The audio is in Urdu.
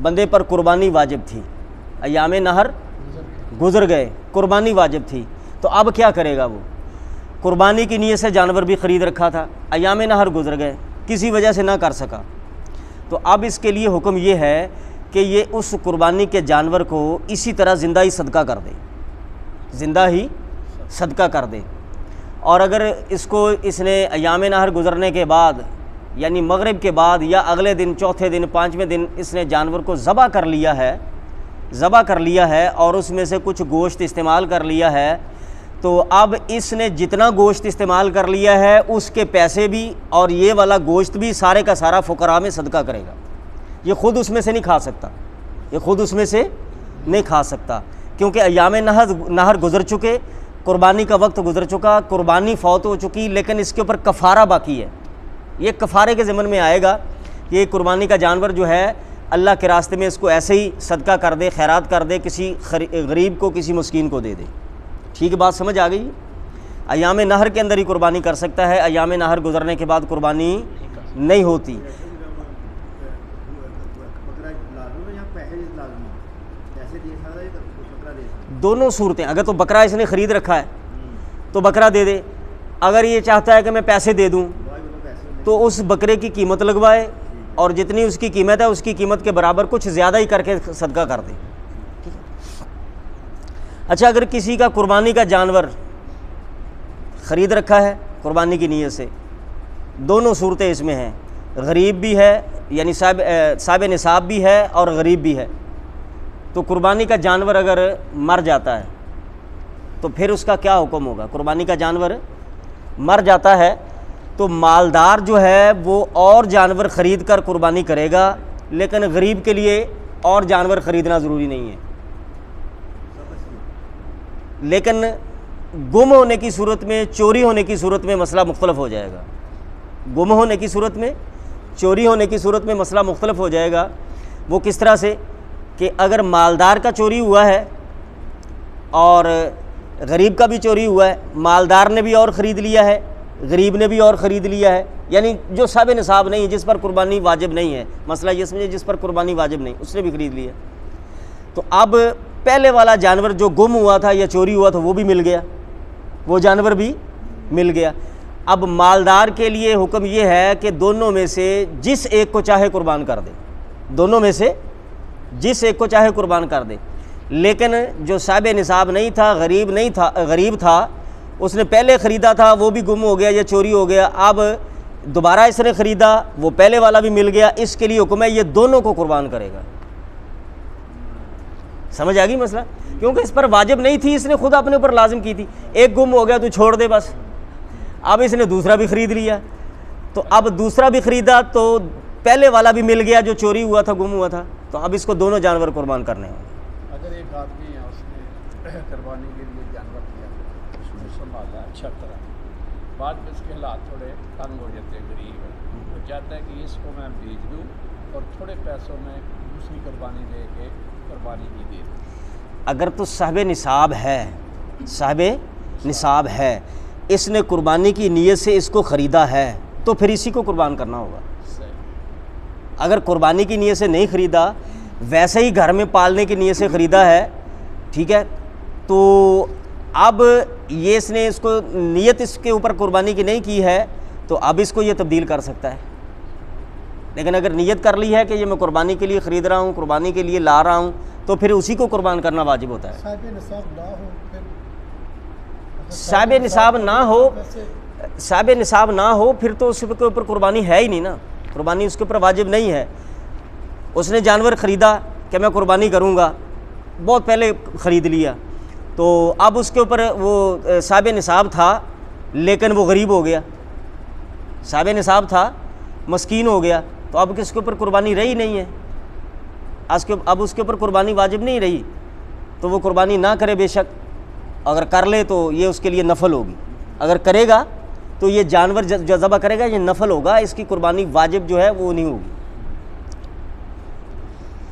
بندے پر قربانی واجب تھی، ایام نہر گزر گئے، قربانی واجب تھی، تو اب کیا کرے گا؟ وہ قربانی کی نیت سے جانور بھی خرید رکھا تھا، ایام نہر گزر گئے، کسی وجہ سے نہ کر سکا، تو اب اس کے لیے حکم یہ ہے کہ یہ اس قربانی کے جانور کو اسی طرح زندہ ہی صدقہ کر دے، زندہ ہی صدقہ کر دے۔ اور اگر اس نے ایام نہر گزرنے کے بعد یعنی مغرب کے بعد یا اگلے دن، چوتھے دن، پانچویں دن اس نے جانور کو ذبح کر لیا ہے اور اس میں سے کچھ گوشت استعمال کر لیا ہے، تو اب اس نے جتنا گوشت استعمال کر لیا ہے اس کے پیسے بھی اور یہ والا گوشت بھی سارے کا سارا فقراء میں صدقہ کرے گا۔ یہ خود اس میں سے نہیں کھا سکتا، کیونکہ ایام نہر گزر چکے، قربانی کا وقت گزر چکا، قربانی فوت ہو چکی، لیکن اس کے اوپر کفارہ باقی ہے۔ یہ کفارے کے ضمن میں آئے گا کہ یہ قربانی کا جانور جو ہے اللہ کے راستے میں اس کو ایسے ہی صدقہ کر دے، خیرات کر دے، کسی غریب کو، کسی مسکین کو دے دے۔ ٹھیک بات سمجھ آ گئی؟ ایام نہر کے اندر ہی قربانی کر سکتا ہے، ایام نہر گزرنے کے بعد قربانی نہیں ہوتی۔ دونوں صورتیں، اگر تو بکرا اس نے خرید رکھا ہے تو بکرا دے دے، اگر یہ چاہتا ہے کہ میں پیسے دے دوں تو اس بکرے کی قیمت لگوائے اور جتنی اس کی قیمت ہے اس کی قیمت کے برابر کچھ زیادہ ہی کر کے صدقہ کر دے۔ اچھا، اگر کسی کا قربانی کا جانور خرید رکھا ہے قربانی کی نیت سے، دونوں صورتیں اس میں ہیں، غریب بھی ہے یعنی صاحب نصاب بھی ہے اور غریب بھی ہے، تو قربانی کا جانور اگر مر جاتا ہے تو پھر اس کا کیا حکم ہوگا؟ قربانی کا جانور مر جاتا ہے تو مالدار جو ہے وہ اور جانور خرید کر قربانی کرے گا، لیکن غریب کے لیے اور جانور خریدنا ضروری نہیں ہے۔ لیکن گم ہونے کی صورت میں، چوری ہونے کی صورت میں مسئلہ مختلف ہو جائے گا۔ گم ہونے کی صورت میں، چوری ہونے کی صورت میں مسئلہ مختلف ہو جائے گا۔ وہ کس طرح سے کہ اگر مالدار کا چوری ہوا ہے اور غریب کا بھی چوری ہوا ہے، مالدار نے بھی اور خرید لیا ہے، غریب نے بھی اور خرید لیا ہے، یعنی جو صاحب نصاب نہیں ہے، جس پر قربانی واجب نہیں ہے، مسئلہ یہ سمجھے جس پر قربانی واجب نہیں، اس نے بھی خرید لیا، تو اب پہلے والا جانور جو گم ہوا تھا یا چوری ہوا تھا وہ بھی مل گیا، وہ جانور بھی مل گیا۔ اب مالدار کے لیے حکم یہ ہے کہ دونوں میں سے جس ایک کو چاہے قربان کر دے، دونوں میں سے جس ایک کو چاہے قربان کر دے، لیکن جو صاحب نصاب نہیں تھا، غریب تھا، اس نے پہلے خریدا تھا، وہ بھی گم ہو گیا یا چوری ہو گیا، اب دوبارہ اس نے خریدا، وہ پہلے والا بھی مل گیا، اس کے لیے حکم ہے یہ دونوں کو قربان کرے گا۔ سمجھ آ گئی مسئلہ؟ کیونکہ اس پر واجب نہیں تھی، اس نے خود اپنے اوپر لازم کی تھی، ایک گم ہو گیا تو چھوڑ دے بس، اب اس نے دوسرا بھی خرید لیا، تو اب دوسرا بھی خریدا تو پہلے والا بھی مل گیا جو چوری ہوا تھا، گم ہوا تھا، تو اب اس کو دونوں جانور قربان کرنے ہیں۔ اگر ایک آدمی ہے اس نے قربانی کے لیے جانور کیا، اس نے سنبھالا اچھا طرح، بعد میں اس کے حالات تھوڑے تنگ ہو جاتے ہیں، غریب ہے، وہ چاہتا ہے کہ اس کو میں بیچ دوں اور تھوڑے پیسوں میں دوسری قربانی لے کے قربانی کی دے دوں۔ اگر تو صاحب نصاب ہے، اس نے قربانی کی نیت سے اس کو خریدا ہے تو پھر اسی کو قربان کرنا ہوگا۔ اگر قربانی کی نیت سے نہیں خریدا، ویسے ہی گھر میں پالنے کی نیت سے خریدا ہے، ٹھیک ہے، تو اب یہ اس نے اس کو نیت اس کے اوپر قربانی کی نہیں کی ہے تو اب اس کو یہ تبدیل کر سکتا ہے، لیکن اگر نیت کر لی ہے کہ یہ میں قربانی کے لیے خرید رہا ہوں، قربانی کے لیے لا رہا ہوں، تو پھر اسی کو قربان کرنا واجب ہوتا ہے۔ صاحب نصاب نہ ہو پھر تو اس کے اوپر قربانی ہے ہی نہیں نا، قربانی اس کے اوپر واجب نہیں ہے۔ اس نے جانور خریدا کہ میں قربانی کروں گا، بہت پہلے خرید لیا، تو اب اس کے اوپر وہ صاحب نصاب تھا لیکن وہ غریب ہو گیا، صاحب نصاب تھا مسکین ہو گیا، تو اب کس کے اوپر قربانی رہی نہیں ہے، اب اس کے اوپر قربانی واجب نہیں رہی، تو وہ قربانی نہ کرے بے شک، اگر کر لے تو یہ اس کے لیے نفل ہوگی، اگر کرے گا تو یہ جانور جو ذبح کرے گا یہ نفل ہوگا، اس کی قربانی واجب جو ہے وہ نہیں ہوگی۔